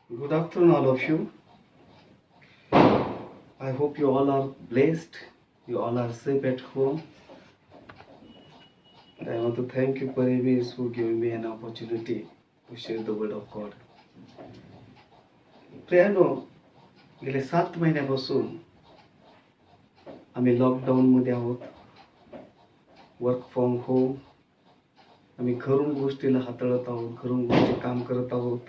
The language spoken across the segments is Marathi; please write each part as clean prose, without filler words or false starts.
Good afternoon, all of you. I hope you all are blessed. You all are safe at home. And I want to thank you, Paramis, for giving me an opportunity to share the word of God. प्रियानो, गेले 7 महिन्यापासून आम्ही लॉकडाऊनमध्ये आहोत. Work from home. आम्ही घरून गोष्टीला हाताळत आहोत, घरून गोष्टी काम करत आहोत.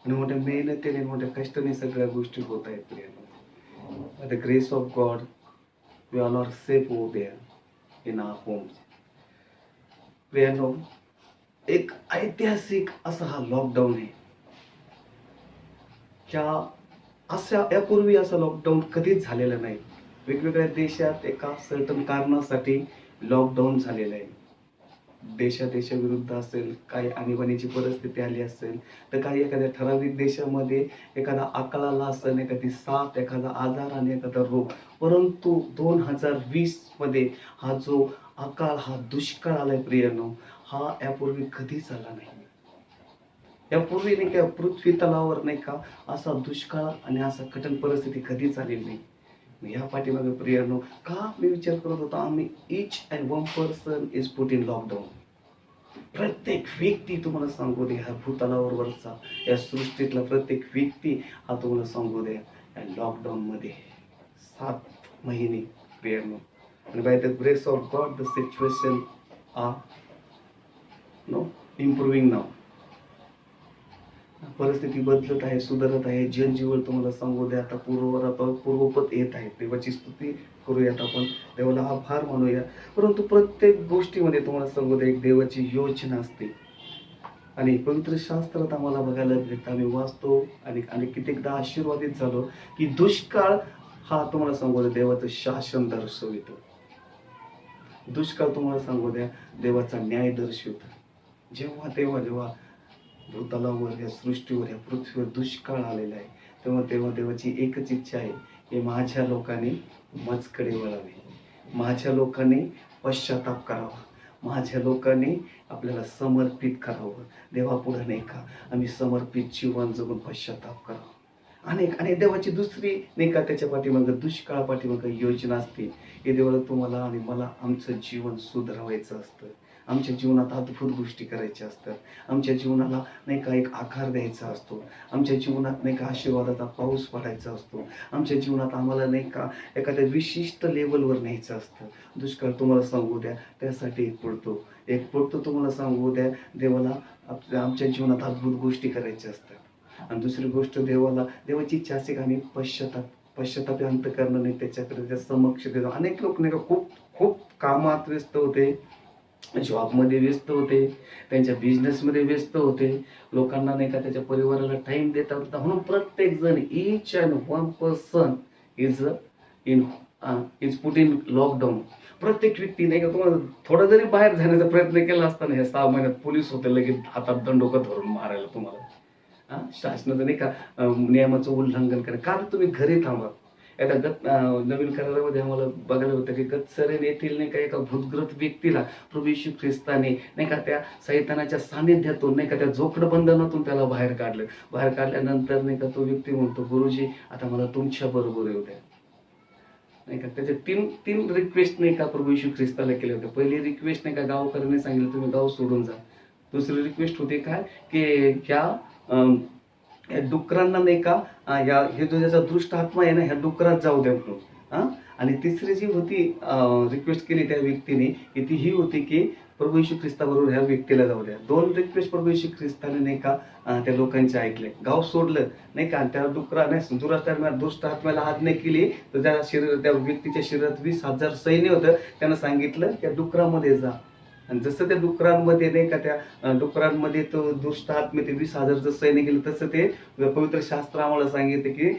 आणि मोठ्या मेहनतीने, मोठ्या कष्टाने सगळ्या गोष्टी होत आहेत प्रियानो. By the grace of God, we all are safe over there in our homes. प्रियानो, एक ऐतिहासिक असा हा लॉकडाऊन आहे. यापूर्वी असा लॉकडाऊन कधीच झालेला नाही. वेगवेगळ्या देशात एका सर्टन कारणासाठी लॉकडाऊन झालेलं आहे. देशाविरुद्ध असेल, काही आणीबाणीची परिस्थिती आली असेल, तर काही एखाद्या ठराविक देशामध्ये एखादा अकाल असेल, एखादी साथ, एखादा आजार आणि एखादा रोग. परंतु 2020 मध्ये हा जो अकाल, हा दुष्काळ आलाय प्रियानो, हा यापूर्वी कधीच आला नाही. यापूर्वी नाही का पृथ्वी तलावर नाही का असा दुष्काळ आणि असा कठीण परिस्थिती कधीच आलेली नाही. ह्या पाठीमागे प्रियानो का मी विचार करत होतो, आम्ही each and one person is put in lockdown. प्रत्येक व्यक्ती तुम्हाला सांगू दे, ह्या भूतलावरचा या सृष्टीतला प्रत्येक व्यक्ती हा तुम्हाला सांगू द्या या लॉकडाऊन मध्ये 7 महिने प्रियानो. आणि by the grace of God the situation are improving now. परिस्थिती बदलत आहे, सुधारत आहे. जनजीवन तुम्हाला सांगू द्या आता पूर्वपद येत आहे. देवाची स्तुती करूयात आपण, देवाला आभार मानूया. परंतु प्रत्येक गोष्टीमध्ये तुम्हाला सांगू द्या एक देवाची योजना असते. आणि पवित्र शास्त्रात आम्हाला बघायला भेटतं, आम्ही वाचतो आणि कित्येकदा आशीर्वादित झालो की दुष्काळ हा तुम्हाला सांगू द्या देवाचं शासन दर्शवितो. दुष्काळ तुम्हाला सांगू द्या देवाचा न्याय दर्शवितो. जेव्हा भूतलावर, या सृष्टीवर, या पृथ्वीवर दुष्काळ आलेला आहे, तेव्हा देवाची एकच इच्छा आहे की माझ्या लोकांनी माझकडे वळावे, माझ्या लोकांनी पश्चाताप करावा, माझ्या लोकांनी आपल्याला समर्पित करावं. देवापुढे नाही का आम्ही समर्पित जीवन जगून पश्चाताप करावं. आणि देवाची दुसरी नाही का त्याच्या पाठीमागं दुष्काळ पाठीमागं योजना असते. हे देवाला, तुम्हाला आणि मला आमचं जीवन सुधारवायचं असतं. आमच्या जीवनात अद्भुत गोष्टी करायच्या असतात. आमच्या जीवनाला नाही का एक आकार द्यायचा असतो. आमच्या जीवनात नाही का आशीर्वादाचा पाऊस पडायचा असतो. आमच्या जीवनात आम्हाला नाही का एखाद्या विशिष्ट लेवलवर न्यायचं असतं. दुष्काळ तुम्हाला सांगू द्या त्यासाठी एक पडतो तुम्हाला सांगू द्या देवाला आमच्या जीवनात अद्भुत गोष्टी करायच्या असतात. आणि दुसरी गोष्ट देवाची इच्छा असते का आम्ही पश्चाताप अंत करणं नाही, त्याच्याकडे त्या समक्ष देतो. अनेक लोक नाही का खूप कामात व्यस्त होते, जॉबमध्ये व्यस्त होते, त्यांच्या बिझनेसमध्ये व्यस्त होते, लोकांना नाही का त्याच्या परिवाराला टाइम देता होता. म्हणून प्रत्येक जण each and one person is put in lockdown. प्रत्येक व्यक्ती नाही का तुम्हाला थोडा जरी बाहेर जाण्याचा प्रयत्न केला असताना ह्या 6 महिन्यात पोलीस होते लगेच हातात दंडोकं धरून मारायला तुम्हाला. शासनाचं नाही का नियमाचं उल्लंघन करा, कारण तुम्ही घरी थांबा. एका नवीन करारामध्ये आम्हाला बघायला होतं की गतसरेन येथील नाही का एका भूतग्रस्त व्यक्तीला प्रभू येशू ख्रिस्ताने नाही का त्या सैतानाच्या सानिध्यातून नाही का त्या जोखड बंधनातून त्याला बाहेर काढल्यानंतर नाही का तो व्यक्ती म्हणतो, गुरुजी आता मला तुमच्या बरोबर येऊ द्या. नाही का त्याचे तीन रिक्वेस्ट नाही का प्रभू येशू ख्रिस्ताला केले होते. पहिली रिक्वेस्ट नाही का गावकऱ्यांनी सांगितलं तुम्ही गाव सोडून जा. दुसरी रिक्वेस्ट होती काय की ह्या डुकरांना नाही का हे जो ज्याचा दृष्ट आत्मा आहे ना ह्या डुकरात जाऊ द्या म्हणून. आणि तिसरी जी होती रिक्वेस्ट केली त्या व्यक्तीने ती ही होती की प्रभू येशू ख्रिस्ताबरोबर ह्या व्यक्तीला जाऊ द्या. 2 रिक्वेस्ट प्रभू येशू ख्रिस्ताने नाही का त्या लोकांचे ऐकले, गाव सोडलं नाही का. त्या डुकराने दुष्ट आत्म्याला आज्ञा केली तर त्या व्यक्तीच्या शरीरात 20,000 सैन्य होतं. त्यानं सांगितलं त्या डुकरामध्ये जा. आणि जसं त्या डुकरांमध्ये नाही का त्या डुकरांमध्ये तो दुष्ट आत्मे ते 20,000 सैन्य गेलं, तसं ते पवित्र शास्त्र आम्हाला सांगितलं की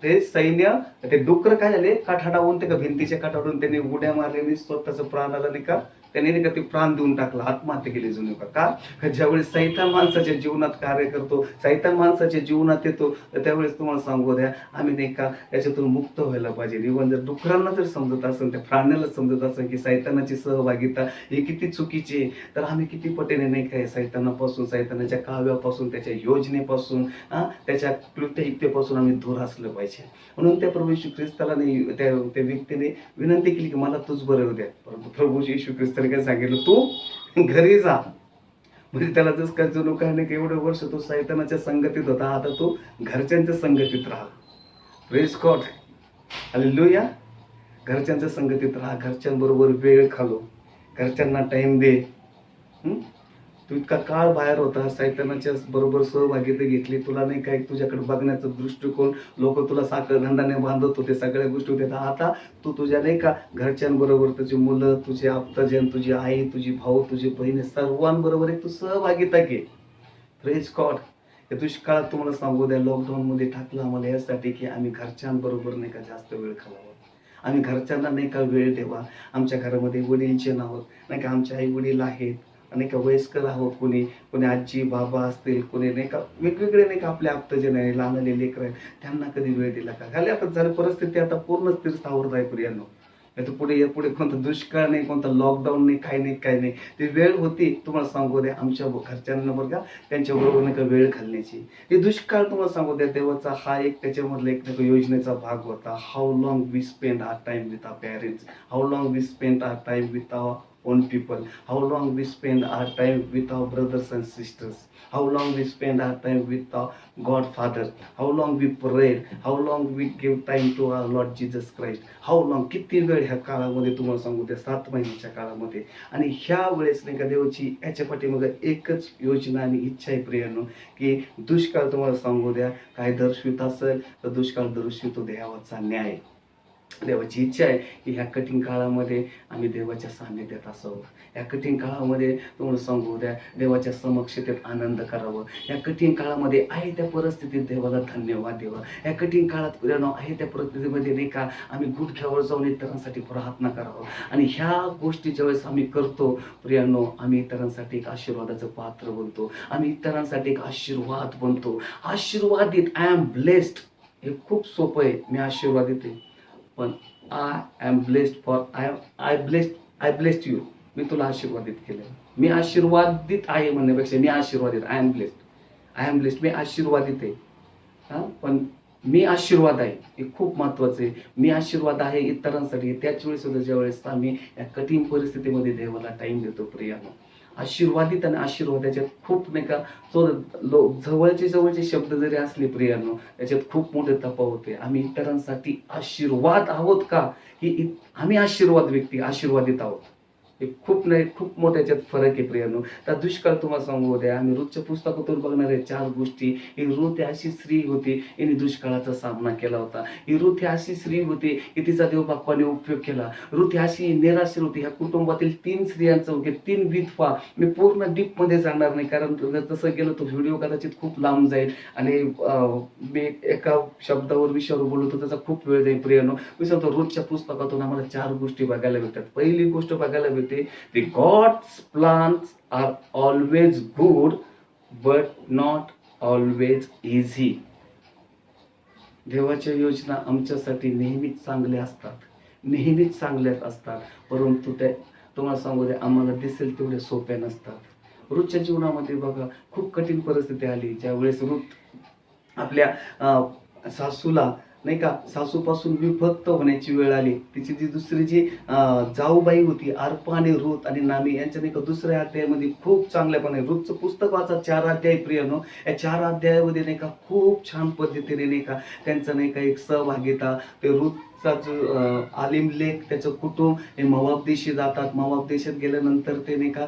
ते सैन्य ते डुकर काय झाले काठाडावून ते का भिंतीच्या काठावरून त्यांनी उड्या मारल्याने स्वतःच प्राणाला नाही का त्याने नाही का ते प्राण देऊन टाकला, आत्महत्या केली जणू का ज्यावेळेस सैतान माणसाच्या जीवनात कार्य करतो, सैतान माणसाच्या जीवनात येतो, तर त्यावेळेस तुम्हाला सांगू द्या, आम्ही नाही का त्याच्यातून मुक्त व्हायला पाहिजे. इव्हन जर डुकरांना जर समजत असेल, त्या प्राण्याला समजत असेल की सैतानाची सहभागिता हे किती चुकीची आहे, तर आम्ही किती पटीने नाही काय सैतानापासून, सैतानाच्या काव्यापासून, त्याच्या योजनेपासून, त्याच्या कृत्ययुक्तेपासून आम्ही दूर असलं पाहिजे. म्हणून त्या प्रभू येशू ख्रिस्ताला त्या व्यक्तीने विनंती केली की मला तूच बरं द्या. परंतु प्रभू येशू ख्रिस्ताने काय सांगितलं, तू घरी जा. म्हणजे त्याला जस काय जणू काय नाही, एवढे वर्ष तो सैतानाच्या संगतीत होता, आता तो घरच्यांच्या संगतीत राहा. Praise God, hallelujah. घरच्यांच्या संगतीत राहा, घरच्यांबरोबर वेळ घालव, घरच्यांना टाइम दे. तू इतका काळ बाहेर होता, सैतानाच्या बरोबर सहभागिता घेतली, तुला नाही काय तुझ्याकडे बघण्याचा दृष्टिकोन, लोक तुला साखर धंदाने बांधत होते, सगळ्या गोष्टी होत्या. आता तू तुझ्या नाही का घरच्यांबरोबर, तुझी मुलं, तुझे आप्तजन, तुझी आई, तुझी भाऊ, तुझी बहीण, सर्वांबरोबर एक तू सहभागिता घे. Praise God. या दुष्काळात तुम्हाला सांगू द्या, लॉकडाऊन मध्ये टाकलं आम्हाला यासाठी की आम्ही घरच्यांबरोबर नाही का जास्त वेळ घालावा, आम्ही घरच्यांना नाही का वेळ द्यावा. आमच्या घरामध्ये वडीलचे नाव नाही का, आमचे आई वडील आहेत, नाही का वयस्कर आहोत, कोणी आजी बाबा असतील, कोणी नाही का वेगवेगळे नाही का आपले आप्तजन आहे, लहान लेकर आहेत, त्यांना कधी वेळ दिला का? खाली आता झाली परिस्थिती, आता पूर्ण स्थिरस्थावर आहे प्रियांनो. नाही तर पुढे कोणता दुष्काळ नाही, कोणता लॉकडाऊन नाही, काही नाही. ती वेळ होती, तुम्हाला सांगू द्या, आमच्या घरच्यांना बघा त्यांच्याबरोबर नाही का वेळ घालण्याची. हे दुष्काळ तुम्हाला सांगू द्या, देवाचा हा एक त्याच्यामधला एक नाही का योजनेचा भाग होता. How long we spend our time with our parents, how long we spend our time with our own people, how long we spend our time with our brothers and sisters, how long we spend our time with our Godfather, how long we prayed, how long we give time to our Lord Jesus Christ, how long, किती वेळ ह्या काळामध्ये तुम्हाला सांगू त्या 7 महिन्याच्या काळामध्ये. आणि ह्या वेळेस नाही का देवाची याच्या पाठीमागे एकच योजना आणि इच्छा आहे प्रियांनो, की दुष्काळ तुम्हाला सांगू द्या काय दर्शवित असेल तर दुष्काळ दर्शवितो देवाचा न्याय. देवाची इच्छा आहे की ह्या कठीण काळामध्ये आम्ही देवाच्या सान्निध्यात असावं. या कठीण काळामध्ये तुम्हाला सांगू द्या देवाच्या समक्षतेत आनंद करावं. या कठीण काळामध्ये आहे त्या परिस्थितीत देवाला धन्यवाद द्यावा. या कठीण काळात प्रियांनो आहे त्या परिस्थितीमध्ये नाही का आम्ही गुडघ्यावर जाऊन इतरांसाठी प्रार्थना करावं. आणि ह्या गोष्टी ज्यावेळेस आम्ही करतो प्रियांनो, आम्ही इतरांसाठी एक आशीर्वादाचं पात्र बनतो, आम्ही इतरांसाठी एक आशीर्वाद बनतो. आशीर्वादित, आय एम ब्लेस्ड, हे खूप सोपं आहे, मी आशीर्वादित आहे. पण I am blessed for I blessed you, मी तुला आशीर्वादित केलं. मी आशीर्वादित आहे म्हणण्यापेक्षा मी आशीर्वादित, आय एम ब्लेस्ड, मी आशीर्वादित आहे. पण मी आशीर्वाद आहे, हे खूप महत्वाचं आहे. मी आशीर्वाद आहे इतरांसाठी. त्याच वेळेस सुद्धा ज्यावेळेस आम्ही या कठीण परिस्थितीमध्ये देवाला टाइम देतो प्रियांनो, आशीर्वादित आणि आशीर्वादाच्यात खूप नाही का जवळचे शब्द जरी असले प्रियांनो, त्याच्यात खूप मोठे तफावत आहे. आम्ही इतरांसाठी आशीर्वाद आहोत का, की आम्ही आशीर्वाद व्यक्ती आशीर्वादित आहोत, हे खूप मोठ्या याच्यात फरक आहे प्रियांनो. तर दुष्काळ तुम्हाला सांगू द्या, आम्ही रोजच्या पुस्तकातून बघणार आहे 4 गोष्टी. ही रुथ अशी स्त्री होती, हिने दुष्काळाचा सामना केला होता. ही रुथ अशी स्त्री होती की तिचा देव बाप्पाने उपयोग केला. रुथ अशी निराशीर होती. ह्या कुटुंबातील 3 स्त्रियांचं 3 विधवा. मी पूर्ण डीप मध्ये जाणार नाही, कारण तसं गेलं तो व्हिडिओ कदाचित खूप लांब जाईल आणि मी एका शब्दावर विषयावर बोलतो त्याचा खूप वेळ जाईल प्रियांनो. मी सांगतो रोजच्या पुस्तकातून आम्हाला 4 गोष्टी बघायला भेटतात. पहिली गोष्ट बघायला भेटते, the God's plans are always good but not always easy. देवाच्या योजना आमच्यासाठी नेहमीच चांगल्या असतात, परंतु त्या तुम्हाला सांगू द्या आम्हाला दिसेल तेवढे सोप्या नसतात. रोजच्या जीवनामध्ये बघा खूप कठीण परिस्थिती आली, ज्यावेळेस रुथ आपल्या सासूला नाही का सासूपासून विभक्त होण्याची वेळ आली. तिची जी दुसरी जी जाऊबाई होती अर्पा आणि रुथ आणि नामी यांच्या नाही का दुसऱ्या अध्यायामध्ये खूप चांगल्यापणे रुथचं पुस्तक वाचा, 4 अध्याय प्रियांनो. या 4 अध्यायामध्ये नाही का खूप छान पद्धतीने नाही का त्यांचं नाही का एक सहभागिता. ते रुथचा जो आलिमलेक त्याचं कुटुंब हे मोवाब देशी जातात. मोवाब देशात गेल्यानंतर ते नाही का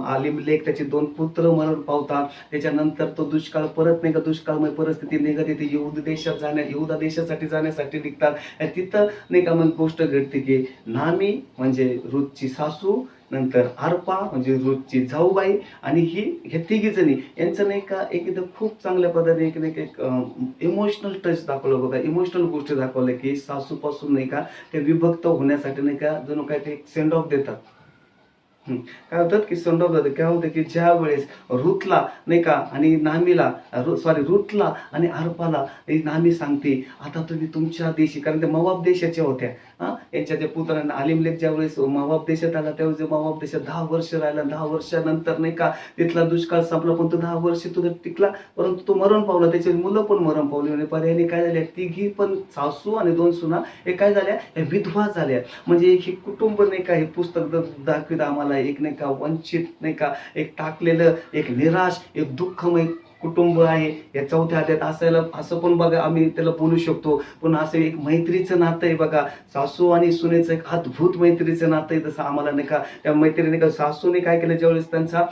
आलिमलेक त्याचे 2 पुत्र मरण पावतात. त्याच्यानंतर तो दुष्काळ परत नाही का दुष्काळमय परिस्थिती निघत येते. यहुदा देशासाठी जाण्यासाठी निघतात. तिथं नाही का मग गोष्ट घडते की नामी म्हणजे रुथची सासू, नंतर अर्पा म्हणजे रुथची जाऊबाई आणि हे 3 जणी यांचं नाही का एकदम खूप चांगल्या पद्धतीने एक इमोशनल टच दाखवलं बघा. इमोशनल गोष्टी दाखवल्या की सासूपासून नाही का ते विभक्त होण्यासाठी नाही का जणू काय ते सेंड ऑफ देतात. हं. काय होतात की संडोबात काय होतं की ज्यावेळेस रुथला नाही का आणि नामीला रुथला आणि अर्पाला ही नामी सांगते, "आता तुम्ही तुमच्या देशी" कारण त्या मोवाब देशाच्या होत्या. हां, यांच्या त्या पुत्रांना अलीमेलेक ज्यावेळेस मोवाब देशात आला, त्यावेळेस मोवाब देशात 10 वर्ष राहिला. 10 वर्षानंतर नाही का तिथला दुष्काळ संपला, पण तो 10 वर्ष तो टिकला, परंतु तो मरण पावला. त्याची मुलं पण मरण पावली आणि पर्यायाने काय झाल्या, तिघी पण सासू आणि 2 सुना हे काय झाल्या, ह्या विधवा झाल्या. म्हणजे एक हे कुटुंब नाही का, हे पुस्तक दाखवितं आम्हाला एक नाही का वंचित नाही का, एक टाकलेलं, एक निराश, एक दुःखमय कुटुंब आहे. या चौथ्या अध्यायात असायला असं पण बघा आम्ही त्याला बोलू शकतो. पण असं एक मैत्रीचं नातं आहे बघा. सासू आणि सुनेचं एक अद्भुत मैत्रीचं नातं आहे. तसं आम्हाला नाही का त्या मैत्रिणीने का सासूने काय केलं, ज्यावेळेस त्यांचा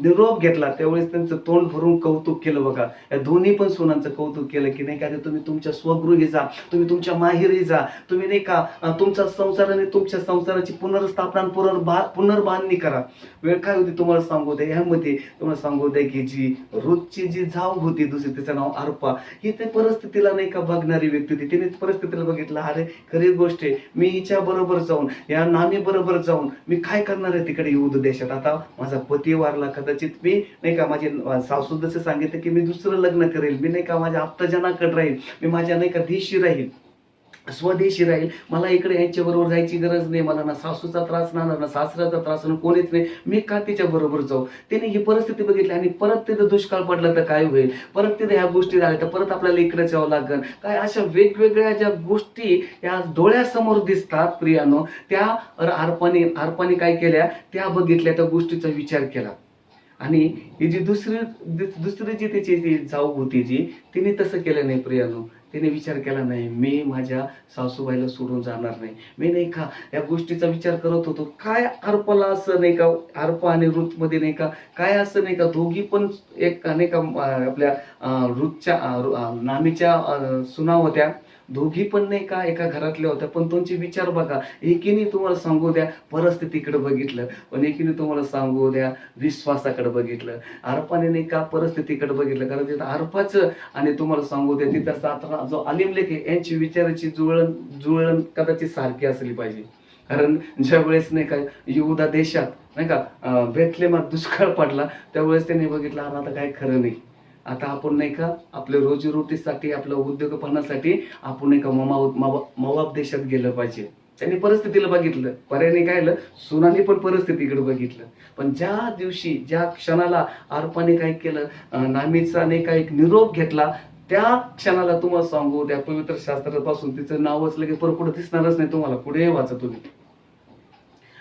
निरोप घेतला त्यावेळेस त्यांचं तोंड भरून कौतुक केलं बघा. या दोन्ही पण सुनांचं कौतुक केलं की नाही का, तुम्ही तुमच्या स्वगृही जा, तुम्ही तुमच्या माहेरी जा, तुम्ही नाही का तुमचा संसार आणि तुमच्या संसाराची पुनर्स्थापना पुनर्बांधणी करा. वेळ काय होती तुम्हाला सांगू द्या, ह्यामध्ये तुम्हाला सांगू द्या की जी रोजची जी जाऊ होती दुसरी, तिचं नाव अर्पा, ही त्या परिस्थितीला नाही का बघणारी व्यक्ती होती. तिने परिस्थितीला बघितलं, अरे खरी गोष्ट आहे, मी हिच्या बरोबर जाऊन या नामी बरोबर जाऊन मी काय करणार आहे तिकडे यहूद देशात. आता माझा पती वारला, कदाचित मी नाही का माझी सासू जसं सांगितलं की मी दुसरं लग्न करेल, मी नाही का माझ्या आप्तजनाकडे राहील, मी माझ्या नाही का देशी राहील, स्वदेशी राहील. मला इकडे यांच्या बरोबर जायची गरज नाही. मला ना सासूचा त्रास ना सासऱ्याचा त्रास ना कोणीच नाही. मी का तिच्या बरोबर जाऊ. त्याने ही परिस्थिती बघितली आणि परत तिथं दुष्काळ पडला तर काय होईल, परत तिथे ह्या गोष्टी झाल्या तर परत आपल्याला इकडेच यावं लागेल. काय अशा वेगवेगळ्या ज्या गोष्टी या डोळ्यासमोर दिसतात प्रियानो, त्या अर्पाने काय केल्या, त्या बघितल्या, त्या गोष्टीचा विचार केला. आणि ही जी दुसरी जी त्याची जी जाऊ होती जी, तिने तसं केलं नाही प्रियानो. तिने विचार केला नाही, मी माझ्या सासूबाईला सोडून जाणार नाही. मी नाही का या गोष्टीचा विचार करत होतो, काय अर्पला असं नाही का, अर्पा आणि रुथ मध्ये नाही का काय असं नाही का, दोघी पण एक नाही का आपल्या रुथच्या नामीच्या सुना होत्या. दोघी पण नाही का एका घरातल्या होत्या, पण तुमचे विचार बघा. एकीने तुम्हाला सांगू द्या परिस्थितीकडे बघितलं, पण एकीने तुम्हाला सांगू द्या विश्वासाकडे बघितलं. अर्पाने नाही का परिस्थितीकडे बघितलं, कारण तिथं अर्पाचं आणि तुम्हाला सांगू द्या तिथं सातारा जो अलीमलेक आहे यांची विचाराची जुळण कदाचित सारखी असली पाहिजे. कारण ज्या वेळेस नाही का यहूदा देशात नाही का बेथलेमात दुष्काळ पडला, त्यावेळेस त्यांनी बघितलं अरे आता काय खरं नाही, आता आपण नाही का आपल्या रोजीरोटीसाठी, आपल्या उद्योगपणासाठी आपण नाही का मोवाब देशात गेलं पाहिजे. त्यांनी परिस्थितीला बघितलं, पर्यायाने काय झालं, सुनाने पण परिस्थितीकडे बघितलं. पण ज्या दिवशी ज्या क्षणाला अर्पाने काय केलं, नामीचा नाही का एक निरोप घेतला, त्या क्षणाला तुम्हाला सांगू त्या पवित्र शास्त्रापासून तिचं नावच लगेच पुढे दिसणारच नाही तुम्हाला. पुढे वाचा तुम्ही,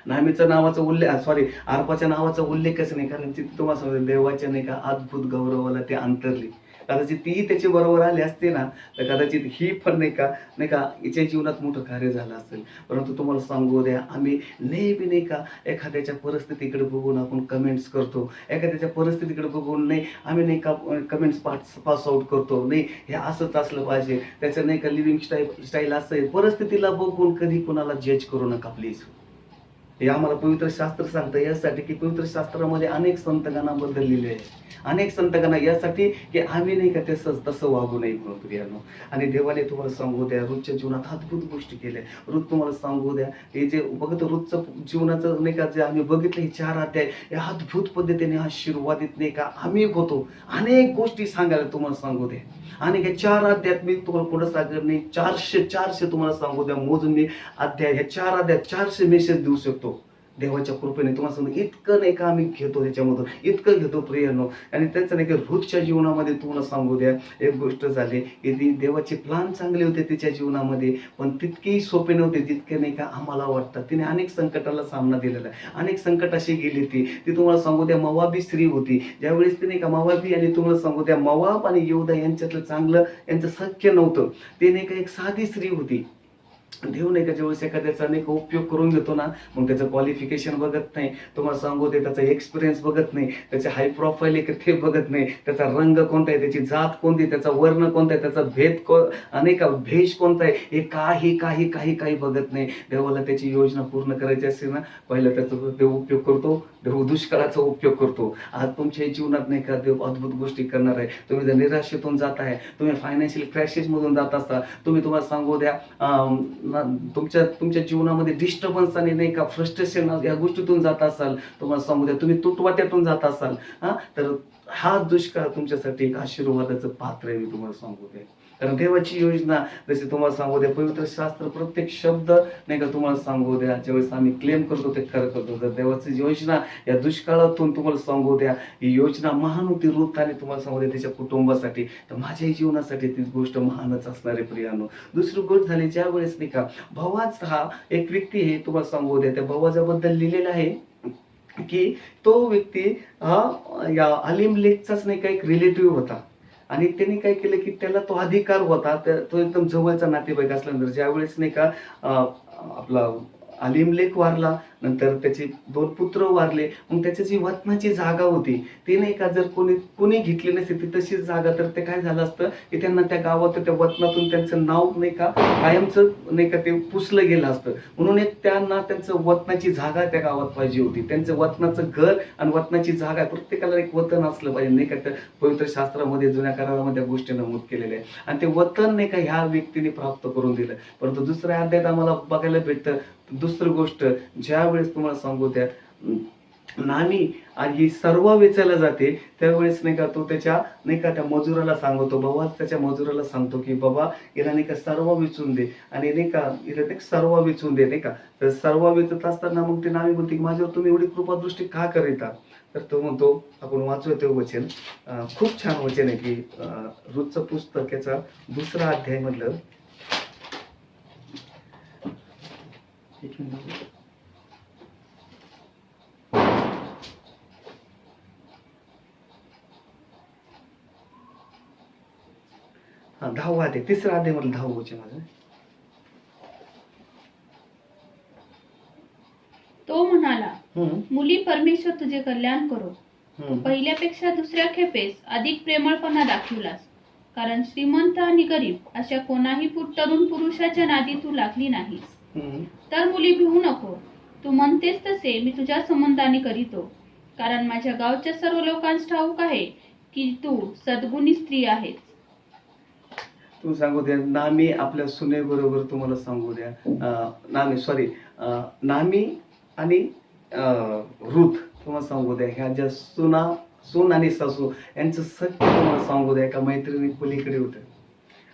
नामीच्या नावाचा उल्लेख अर्पाच्या नावाचा उल्लेखच नाही, कारण ती तुम्हाला सांगतो देवाच्या नाही का अद्भुत गौरवाला ते अंतरली. कदाचित ती त्याच्या बरोबर आली असते ना, तर कदाचित ही पण नाही का हिच्या जीवनात मोठं कार्य झालं असेल. परंतु तुम्हाला सांगू द्या, आम्ही नेहमी नाही का एखाद्याच्या परिस्थितीकडे बघून आपण कमेंट्स करतो, एखाद्याच्या परिस्थितीकडे बघून नाही आम्ही नाही का कमेंट्स पास आउट करतो, नाही हे असंच असलं पाहिजे, त्याचं नाही का लिव्हिंग स्टाईल असं आहे. परिस्थितीला बघून कधी कोणाला जज करू नका प्लीज. हे आम्हाला पवित्र शास्त्र सांगतं यासाठी की पवित्र शास्त्रामध्ये अनेक संतगणा बदललेले आहे. अनेक संतगणा यासाठी की आम्ही नाही का तसं वागू नये म्हणून प्रियानो. आणि देवाने तुम्हाला सांगू द्या रोजच्या जीवनात अद्भुत गोष्टी केल्या. रोज तुम्हाला सांगू द्या, हे जे बघत रोजचं जीवनाचं नाही का जे आम्ही बघितलं, हे 4 अध्याय या अद्भुत पद्धतीने आशीर्वादित नाही का आम्ही होतो. अनेक गोष्टी सांगायला तुम्हाला सांगू द्या. आणि हे 4 अध्यायात मी तुम्हाला पुढे सांगत नाही, 400 तुम्हाला सांगू द्या मोजून मी अध्याय, ह्या 4 अध्यायात 400 मेसेज देऊ शकतो देवाच्या कृपेने. तुम्हाला सांगतो इतकं नाही का आम्ही घेतो त्याच्यामधून, इतकं घेतो प्रियानो. आणि त्याचं नाही का रोजच्या जीवनामध्ये तुम्हाला सांगू द्या एक गोष्ट झाली की ती देवाचे प्लान चांगले होते तिच्या जीवनामध्ये, पण तितकेही सोपे नव्हते जितके नाही का आम्हाला वाटतात. तिने अनेक संकटाला सामना दिलेला आहे, अनेक संकट अशी गेली ती तुम्हाला सांगू द्या मोवाबी स्त्री होती. ज्यावेळेस ती नाही का मोवाबी आणि तुम्हाला सांगू द्या मोवाब आणि यहूदा यांच्यातलं चांगलं यांचं सख्य नव्हतं. ते नाही का एक साधी स्त्री होती. देव नाही का ज्यावेळेस एखाद्याचा नाही का उपयोग करून घेतो ना, मग त्याचं क्वालिफिकेशन बघत नाही, तुम्हाला सांगू दे त्याचा एक्सपिरियन्स बघत नाही, त्याचे हाय प्रोफाईल आहे ते बघत नाही, त्याचा रंग कोणता आहे, त्याची जात कोणती, त्याचा वर्ण कोणता आहे, त्याचा भेद नाही का भेष कोणता आहे, हे काही बघत नाही. देवाला त्याची योजना पूर्ण करायची असेल ना, पहिला त्याचा देव उपयोग करतो, देव दुष्काळाचा उपयोग करतो. आज तुमच्या जीवनात नाही का देव अद्भुत गोष्टी करणार आहे. तुम्ही जर निराशेतून जात आहे, तुम्ही फायनान्शियल क्रॅशेस मधून जात असता, तुम्हाला सांगू द्या तुमच्या तुमच्या जीवनामध्ये डिस्टर्बन्स आणि नाही का फ्रस्ट्रेशन या गोष्टीतून जात असाल, तुम्हाला सांगू द्या तुम्ही तुटवाट्यातून जात असाल, तर हा दुष्काळ तुमच्यासाठी एक आशीर्वादाचं पात्र आहे, मी तुम्हाला सांगू द्या. कारण देवाची योजना, जसे तुम्हाला सांगू द्या पवित्र शास्त्र प्रत्येक शब्द नाही का तुम्हाला सांगू द्या, ज्यावेळेस आम्ही क्लेम करतो ते खरं करतो. तर देवाची योजना या दुष्काळातून तुम्हाला सांगू द्या, ही योजना महान होती रूथ आणि तुम्हाला सांगू द्या त्याच्या कुटुंबासाठी, तर माझ्याही जीवनासाठी ती गोष्ट महानच असणार आहे प्रियानो. दुसरी गोष्ट झाली, ज्या वेळेस नाही का भवाज हा एक व्यक्ती आहे, तुम्हाला सांगू द्या त्या भवाजाबद्दल लिहिलेलं आहे की तो व्यक्ती हा या अलीम लेकचाच नाही का एक रिलेटिव्ह होता. आणि त्यांनी काय केलं की त्याला तो अधिकार होता, तो एकदम जवळचा नातेवाईक असल्यानंतर ज्यावेळेस नाही का आपला अलीम लेक वारला, नंतर त्याचे 2 पुत्र वारले, मग त्याची जी वतनाची जागा होती ती नाही का जर कोणी घेतली नसती ती तशीच जागा, तर ते काय झालं असतं की त्यांना त्या गावात त्या वतनातून त्यांचं नाव नाही का कायमचं नाही का ते पुसलं गेलं असतं. म्हणून एक त्यांना त्यांचं वतनाची जागा त्या गावात पाहिजे होती, त्यांचं वतनाचं घर आणि वतनाची जागा, प्रत्येकाला एक वतन असलं पाहिजे नाही का. त्या पवित्र शास्त्रामध्ये जुन्या करारामध्ये गोष्टी नमूद केलेल्या आहे आणि ते वतन नाही का ह्या व्यक्तीने प्राप्त करून दिलं. परंतु दुसऱ्या अध्यायात आम्हाला बघायला भेटतं दुसरी गोष्ट, ज्या वेळेस तुम्हाला सांगू द्या नाणी आणि ही सर्व वेचायला जाते, त्यावेळेस नाही का तो त्याच्या नाही का त्या मजुराला सांगतो, बाबा त्याच्या मजुराला सांगतो की बाबा याला नाही का सर्व वेचून दे, आणि नाही का इथे ते सर्व वेचून दे नाही का. तर सर्व वेचत असताना मग ते नाणी म्हणते की माझ्यावर तुम्ही एवढी कृपादृष्टी का करीता. तर तो म्हणतो, आपण वाचूया ते वचन, खूप छान वचन आहे की रूथचं पुस्तक याचा 2रा अध्याय मधलं, एक मिनिट, हा 10वा अध्याय 3रा अध्याय मधलं 10वं वचन माझं. तो म्हणाला, मुली परमेश्वर तुझे कल्याण करो. पहिल्यापेक्षा दुसऱ्या खेपेस अधिक प्रेमळपणा दाखविलास, कारण श्रीमंत आणि गरीब अशा कोणाही तरुण पुरुषाच्या नादी तू लागली नाहीस. तर मुली भिवू नको, तू म्हणतेस तसे मी तुझ्या संबंधाने करीतो, कारण माझ्या गावच्या सर्व लोकांस ठाऊक आहे की तू सद्गुणी स्त्री आहेस. तुम्ही सांगू द्या नामी आपल्या सुनेबरोबर तुम्हाला सांगू द्या नामी आणि रूथ तुम्हाला सांगू द्या, ह्या ज्या सून आणि सासू यांचं सत्य तुम्हाला सांगू द्या एका मैत्रिणी पलीकडे होतं.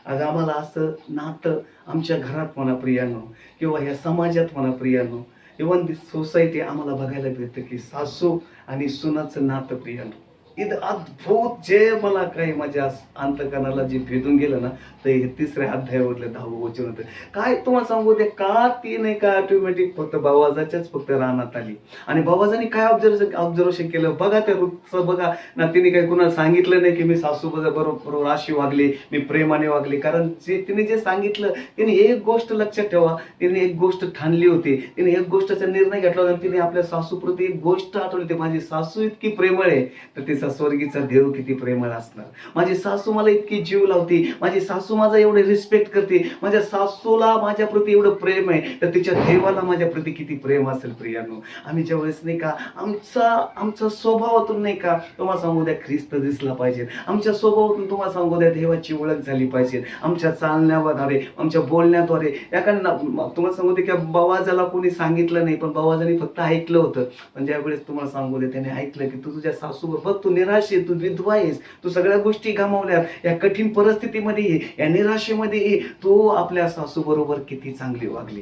आज आम्हाला असं नातं आमच्या घरात म्हणा प्रियानो, किंवा ह्या समाजात म्हणा प्रियानो, इव्हन दी सोसायटी आम्हाला बघायला भेटतं की सासू आणि सुनाचं नातं प्रियानो इथं अद्भुत, जे मला काही माझ्या अंतकरणाला जे भेटून गेलं ना, तर हे 3ऱ्या अध्यायावरलं 10वं वचन होतं. काय तुम्हाला सांगू दे का ती नाही का ऑटोमॅटिक फक्त बावाजाच्याच फक्त रानात आली, आणि बाबाजांनी काय ऑब्झर्वेशन केलं बघा, त्या रूथचं बघा ना, तिने काही कुणाला सांगितलं नाही की मी सासू बरोबर अशी वागली, मी प्रेमाने वागली. कारण तिने जे सांगितलं, तिने एक गोष्ट लक्षात ठेवा, तिने एक गोष्ट ठाणली होती, तिने एक गोष्टीचा निर्णय घेतला होता, तिने आपल्या सासूप्रती एक गोष्ट आठवली होती, माझी सासू इतकी प्रेमळ आहे तर तिचा स्वर्गीचा देव किती प्रेमळ असणार. माझी सासू मला इतकी जीव लावती, माझी सासू माझा एवढे रिस्पेक्ट करते, माझ्या सासूला माझ्या प्रती एवढं प्रेम आहे, तर तिच्या देवाला माझ्या प्रती किती प्रेम असेल प्रियानो. आम्ही ज्यावेळेस नाही का आमचा स्वभावातून नाही का तुम्हाला सांगू द्या ख्रिस्त दिसला पाहिजे, आमच्या स्वभावातून तुम्हाला सांगू द्या देवाची ओळख झाली पाहिजे, आमच्या चालण्याद्वारे, आमच्या बोलण्याद्वारे. एखादा तुम्हाला सांगू दे की बावाजाला कोणी सांगितलं नाही, पण बावाजाने फक्त ऐकलं होतं. पण ज्यावेळेस तुम्हाला सांगू दे त्याने ऐकलं की तू तुझ्या सासूबरोबर बघ, तू निराश आहे, तू विधवा आहेस, तू सगळ्या गोष्टी गमावल्या, या कठीण परिस्थितीमध्ये या निराशेमध्ये तू आपल्या सासूबरोबर किती चांगली वागली.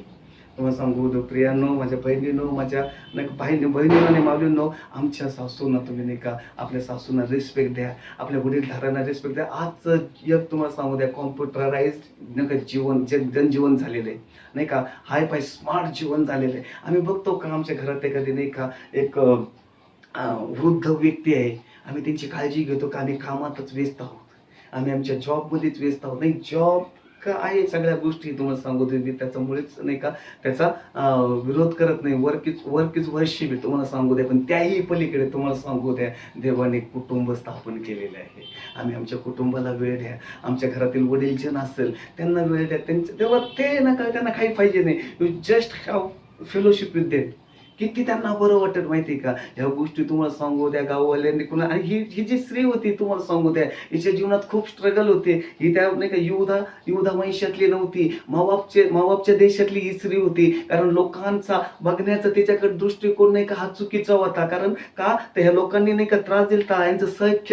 तुम्हाला सांगू दे प्रियानो, माझ्या बहिणीनो, माझ्या बहिणीनो आणि माऊलींनो, आमच्या सासूंना तुम्ही नाही का आपल्या सासूंना रिस्पेक्ट द्या, आपल्या वडीलधाऱ्यांना रिस्पेक्ट द्या. आजचं जग तुम्हाला सांगू द्या कॉम्प्युटराइज्ड नाही का जीवन, जनजीवन झालेलं आहे नाही का, हाय फाय स्मार्ट जीवन झालेलं आहे. आम्ही बघतो का आमच्या घरात एखादी नाही का एक वृद्ध व्यक्ती आहे, आम्ही त्यांची काळजी घेतो का आम्ही कामातच व्यस्त आहोत, आम्ही आमच्या जॉबमध्येच व्यस्त आहोत. नाही, जॉब का आहे सगळ्या गोष्टी तुम्हाला सांगू दे, त्याच्यामुळेच नाही का त्याचा विरोध करत नाही. वर्क इज वर्शिप आहे तुम्हाला सांगू द्या, पण त्याही पलीकडे तुम्हाला सांगू द्या देवाने कुटुंब स्थापन केलेले आहे. आम्ही आमच्या कुटुंबाला वेळ द्या, आमच्या घरातील वडील जण असेल त्यांना वेळ द्या, तेव्हा ते नका त्यांना काही पाहिजे नाही, you just have fellowship with them. किती त्यांना बरं वाटत माहिती का. ह्या गोष्टी तुम्हाला सांगू द्या गाववाल्यांनी कुणा, आणि ही जी स्त्री होती तुम्हाला सांगू द्या, हिच्या जीवनात खूप स्ट्रगल होते. ही त्या नाही का युधा वंशातली नव्हती, मावापच्या देशातली ही स्त्री होती. कारण लोकांचा बघण्याचा त्याच्याकडे दृष्टिकोन नाही का हा चुकीचा होता. कारण का तर ह्या लोकांनी नाही का त्रास दिलता, यांचं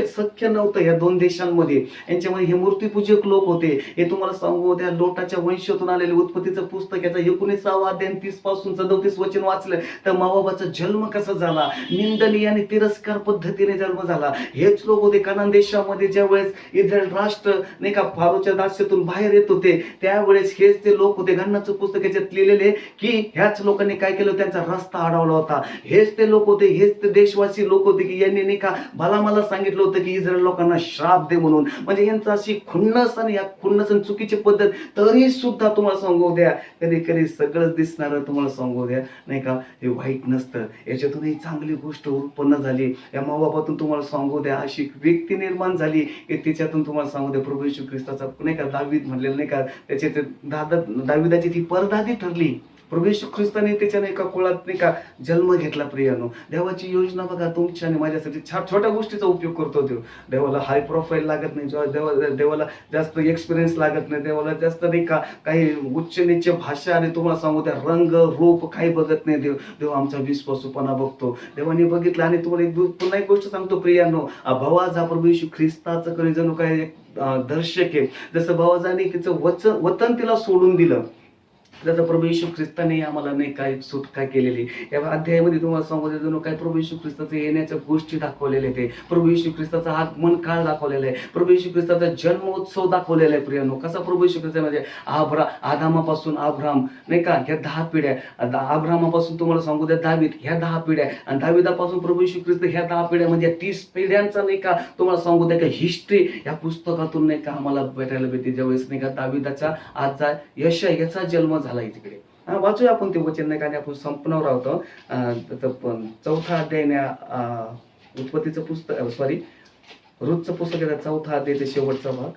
सख्य नव्हतं या दोन देशांमध्ये. यांच्यामध्ये हे मूर्तीपूजक लोक होते. हे तुम्हाला सांगू द्या लोटाच्या वंशातून आलेले उत्पत्तीचं पुस्तक याचा 19 अध्याय 30 पासून 37 वचन वाचलं तर मावाबाचा जन्म कसा झाला, निंदनीय आणि तिरस्कार पद्धतीने जन्म झाला. हेच लोक होते कनान देशामध्ये ज्यावेळेस इस्रायल राष्ट्र नाही का फारोच्या दास्यातून बाहेर येत होते, त्यावेळेस हेच ते लोक होते. गणनाचं पुस्तक याच्यात लिहिलेले की ह्याच लोकांनी काय केलं, त्यांचा रस्ता अडवला होता. हेच ते लोक होते, हेच ते देशवासी लोक होते की यांनी नाही का मला सांगितलं होतं की इस्रायल लोकांना श्राप दे म्हणून. म्हणजे यांचं अशी खुन्नस आणि चुकीची पद्धत. तरी सुद्धा तुम्हाला सांगू द्या कधी कधी सगळंच दिसणार तुम्हाला सांगू द्या नाही का हे वाईट नसतं. याच्यातून ही चांगली गोष्ट उत्पन्न झाली. या माबापातून तुम्हाला सांगू द्या अशी व्यक्ती निर्माण झाली की तिच्यातून तुम्हाला सांगू द्या प्रभू येशू ख्रिस्ताचा नाही का दावीद म्हणलेलं नाही का, त्याचे दाविदाची ती परदादी ठरली. प्रभू येशू ख्रिस्ताने त्याच्याने एका कुळात नाही का जन्म घेतला. प्रियानो, देवाची योजना बघा तुमच्या आणि माझ्यासाठी छोट्या गोष्टीचा उपयोग करतो देव. देवाला हाय प्रोफाईल लागत नाही, देवाला जास्त एक्सपिरियन्स लागत नाही, देवाला जास्त नाही का काही उच्च नीच भाषा आणि तुम्हाला सांगू त्या रंग रूप काही बघत नाही. देव आमचा विश्वासूपणा बघतो. देवाने बघितलं. आणि तुम्हाला पुन्हा एक गोष्ट सांगतो प्रियानो, भावाचा प्रभू येशू ख्रिस्ताचं कधी जणू काय एक दर्शक आहे. जसं भावाजाने तिचं वतन तिला सोडून दिलं, जसं प्रभू येशू ख्रिस्ताने आम्हाला नाही काय सुटका केलेली. या अध्यायामध्ये तुम्हाला सांगू जणू काय प्रभू येशू ख्रिस्ताचे येण्याच्या गोष्टी दाखवलेल्या आहेत. प्रभू येशू ख्रिस्ताचा आगमन काळ दाखवलेला आहे. प्रभू येशू ख्रिस्ताचा जन्मोत्सव दाखवलेला आहे. प्रियानो, कसा प्रभू येशू ख्रिस्त म्हणजे आदामापासून अब्राम नाही का ह्या 10 पिढ्या, अब्रामापासून तुम्हाला सांगू द्या दावीद ह्या 10 पिढ्या, आणि दाविदापासून प्रभू येशू ख्रिस्त ह्या 10 पिढ्या, म्हणजे 30 पिढ्यांचा नाही का तुम्हाला सांगू द्या हिस्ट्री या पुस्तकातून नाही का आम्हाला भेटायला भेटते. ज्यावेळेस नाही का दाविदाचा आजचा याचा जन्म झाला तिकडे. वाचूया आपण ते वचन नाही का, आणि आपण संपणार आहोत. 4था अध्याय उत्पत्तीचं पुस्तक रूथचं पुस्तक आहे, 4था अध्याय ते शेवटचा भाग.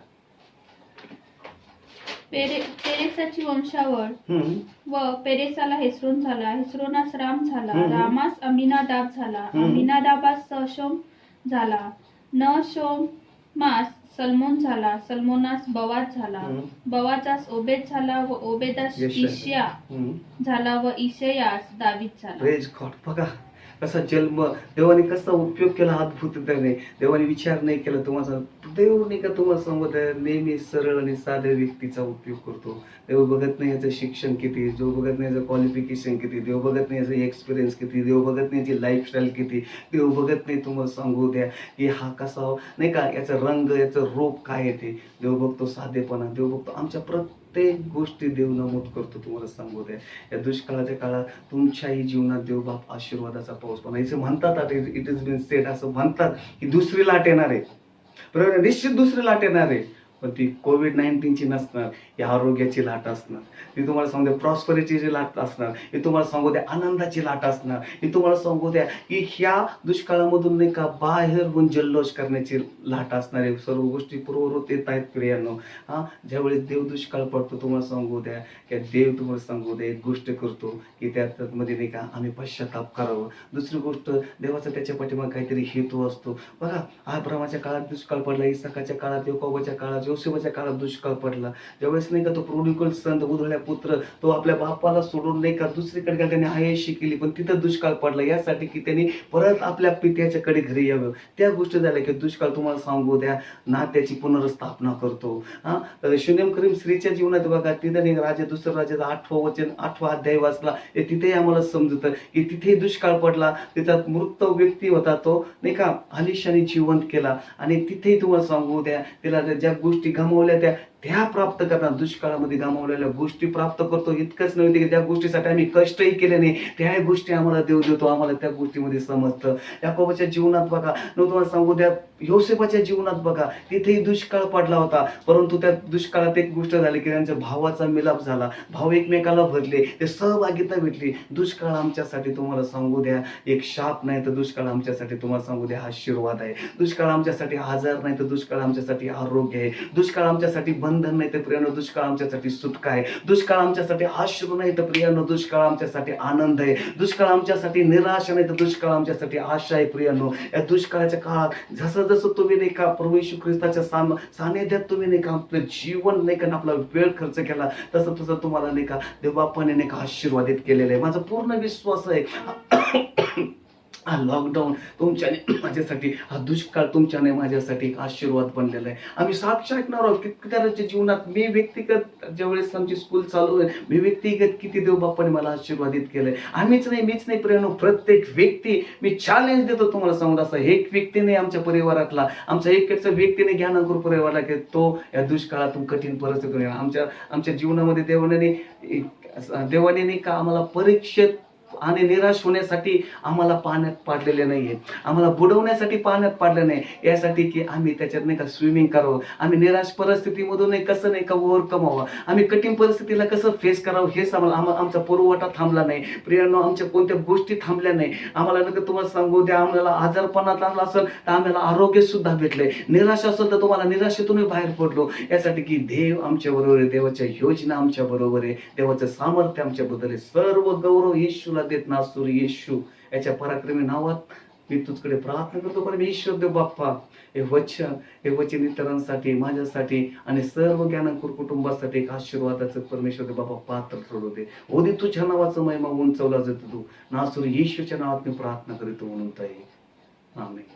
पेरेसाची वंशावळ व पेरेसाला हेस्रोन झाला, हेस्रोनास राम झाला, रामास अमिनादाब झाला, अमिनादाबास सहशोम झाला, नशोमास सलमोन झाला, सलमोनास बवाज झाला, बवाजास ओबेद झाला, व ओबेदास इश्या झाला, व इशयास दावीद झाला. Praise God. बघा कसा जन्म, देवाने कसा उपयोग केला अद्भुत. देवाने विचार नाही केला. तुम्हाला देव नाही का तुम्हाला सांगत नेहमी सरळ आणि साध्या व्यक्तीचा उपयोग करतो. देव बघत नाही याचं शिक्षण किती, देव बघत नाही याचं क्वालिफिकेशन किती, देव बघत नाही याचं एक्सपिरियन्स किती, देव बघत नाही याची लाईफस्टाईल किती, देव बघत नाही तुम्हाला सांगू द्या की हा कसा नाही का याचा रंग याचं रूप काय येते. देव बघतो साधेपणा, देव बघतो आमच्या प्रत्येक गोष्टी देव नमूद करतो. तुम्हाला सांगू द्या या दुष्काळाच्या काळात तुमच्याही जीवनात देव बाप आशीर्वादाचा पाऊस पण असं म्हणतात. इट इज बीन सेड असं म्हणतात की दुसरी लाट येणार आहे. बरोबर, निश्चित दुसरी लाट येणार आहे. पण ती कोविड-19ची नसणार, या आरोग्याची लाट असणार. ती तुम्हाला सांगू द्या प्रॉस्परिटीची लाट असणार. ही तुम्हाला सांगू द्या आनंदाची लाट असणार. ही तुम्हाला सांगू द्या की ह्या दुष्काळामधून नाही का बाहेर होऊन जल्लोष करण्याची लाट असणार आहे. सर्व गोष्टी पूर्ववत येत आहेत प्रियांनो. ज्यावेळेस देव दुष्काळ पडतो तुम्हाला सांगू द्या की देव तुम्हाला सांगू द्या एक गोष्ट करतो की त्यामध्ये नाही का आम्ही पश्चाताप करावं. दुसरी गोष्ट देवाचा त्याच्या पाठीमागे काहीतरी हेतू असतो. बघा अब्रामाच्या काळात दुष्काळ पडला, इसहाकाच्या काळात, याकोबाच्या काळात, योसेफाच्या काळात दुष्काळ पडला. ज्यावेळेस नाही का तो प्रोडिकल सन उधळल्या पुत्र तो आपल्या बापाला सोडून नाही का दुसरीकडे गेला, त्याने आयेशी केली, पण तिथं दुष्काळ पडला यासाठी की त्यांनी परत आपल्या पित्याच्याकडे घरी यावं. त्या गोष्टी झाल्या की दुष्काळ तुम्हाला सांगू द्या नात्याची पुनर्स्थापना करतो. शून्यम करीम स्त्रीच्या जीवनात बघा तिथं राजा दुसरं राजाचा 8वा अध्याय वाचला, तिथे आम्हाला समजतं की तिथे दुष्काळ पडला, तिचा मृत व्यक्ती होता तो नाही का आलिशाने जिवंत केला. आणि तिथेही तुम्हाला सांगू द्या तिला ज्या गोष्टी गमावल्या त्या प्राप्त करणार. दुष्काळामध्ये गमावलेल्या गोष्टी प्राप्त करतो. इतकंच नव्हे की त्या गोष्टीसाठी आम्ही कष्टही केले नाही, त्या गोष्टी आम्हाला देव देतो. आम्हाला त्या गोष्टीमध्ये समजतं. याकोबाच्या जीवनात बघा तुम्हाला सांगू द्या, योसेफाच्या जीवनात बघा तिथेही दुष्काळ पडला होता, परंतु त्या दुष्काळात एक गोष्ट झाली की त्यांच्या भावाचा मिलाप झाला, भाव एकमेकाला भरले, ते सहभागिता भेटली. दुष्काळ आमच्यासाठी तुम्हाला सांगू द्या एक शाप नाही तर दुष्काळ आमच्यासाठी तुम्हाला सांगू द्या आशीर्वाद आहे. दुष्काळ आमच्यासाठी आजार नाही तर दुष्काळ आमच्यासाठी आरोग्य आहे. दुष्काळ आमच्यासाठी बंधन नाही तर प्रियानो दुष्काळ आमच्यासाठी सुटका आहे, दुष्काळ आमच्यासाठी अश्रू नाही तर प्रियानो दुष्काळ आमच्यासाठी आनंद आहे, दुष्काळ आमच्यासाठी निराशा नाही तर दुष्काळ आमच्यासाठी आशा आहे प्रियानो. या दुष्काळाच्या काळात जसं जसं तुम्ही नाही का प्रभू येशू ख्रिस्ताच्या सानिध्यात तुम्ही नाही का आपलं जीवन नाही का आपला वेळ खर्च केला, तसं तसं तुम्हाला नाही का देवबापाने नाही का आशीर्वादित केलेलं आहे. माझा पूर्ण विश्वास आहे हा लॉकडाऊन तुमच्याने माझ्यासाठी, हा दुष्काळ तुमच्याने माझ्यासाठी एक आशीर्वाद बनलेला आहे. आम्ही साक्ष ऐकणार आहोत कितीतऱ्यांच्या जीवनात. मी व्यक्तिगत ज्यावेळेस आमची स्कूल चालू आहे, मी व्यक्तिगत किती देवबापाने मला आशीर्वादित केलंय. मीच नाही प्रियानो, प्रत्येक व्यक्ती मी चॅलेंज देतो तुम्हाला सांगून, असं एक व्यक्ती नाही आमच्या परिवारातला, आमचा एकच व्यक्तीने ज्ञानांकुर परिवाराला की तो या दुष्काळातून कठीण परिस्थितीतून आमच्या जीवनामध्ये देवाने नाही का आम्हाला परीक्षेत आणि निराश होण्यासाठी आम्हाला पाण्यात पाडलेले नाहीये, आम्हाला बुडवण्यासाठी पाण्यात पाडले नाही, यासाठी की आम्ही त्याच्यात नाही का स्विमिंग करावं, आम्ही निराश परिस्थितीमधून नाही कसं नाही का ओव्हरकम व्हावं, आम्ही कठीण परिस्थितीला कसं फेस करावं हेच आमचा पुरवठा थांबला नाही प्रियानो, आमच्या कोणत्या गोष्टी थांबल्या नाही. आम्हाला नका तुम्हाला सांगू द्या, आम्हाला आजारपणात आला असेल तर आम्हाला आरोग्य सुद्धा भेटले, निराश असेल तर तुम्हाला निराशेतून बाहेर पडलो, यासाठी की देव आमच्या बरोबर आहे, देवाच्या योजना आमच्या बरोबर आहे, देवाचं सामर्थ्य आमच्या बरोबर आहे. सर्व गौरव येशूला देत नासूर येशू याच्या पराक्रमी नावात मी तुझकडे प्रार्थना करतो. परमेश्वर देव बाप्पा, हे वचन इतरांसाठी, माझ्यासाठी आणि सर्व ज्ञानांकुर कुटुंबासाठी एक आशीर्वादाचं परमेश्वर देव बाप्पा पात्र ठरवू दे. ओदी तुझ्या नावाचं महिमा उंचवला जातो, तू नासूर येशूच्या नावात मी प्रार्थना करीतो म्हणून ताई. आमेन.